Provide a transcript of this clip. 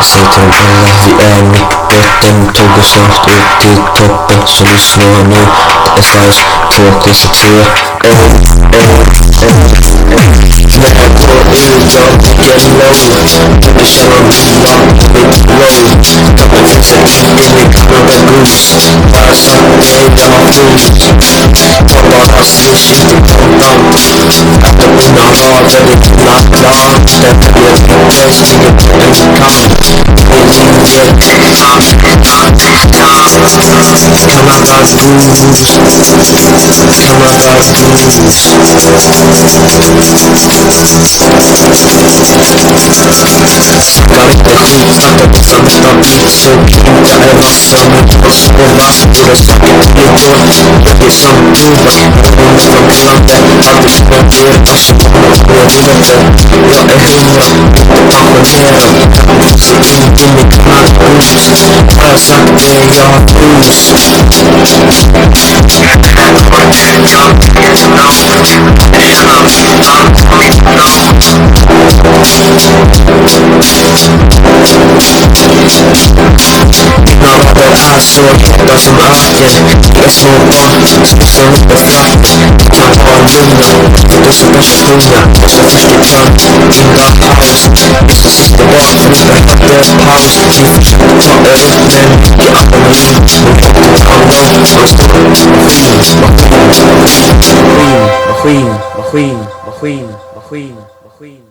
Säg till dem alla, vi är mitt tåg går snart upp till toppen, så lyssna nu. Det är Sveriges tråkigaste trio. När jag går ut, jag tycker low. Det känner mig långt, mitt low. Tappar växer in i Canada Goose. Bara sagt nej, jag har fult. Jag bara swish, inte kontant. Äter mina rader, det är nattland. Detta blir mitt bäst, inget på en kant. Så heta som öken. Jag är små barn, spisar upp på fracken. Kan vara lugna, för det som bäst sjunga. Jag ska först i kön, inga paus. Jag ska sitta bak, för inte hade paus. Ni försöker ta er upp med mycket adrenalin. Men jag kan ta långt, så står maskin.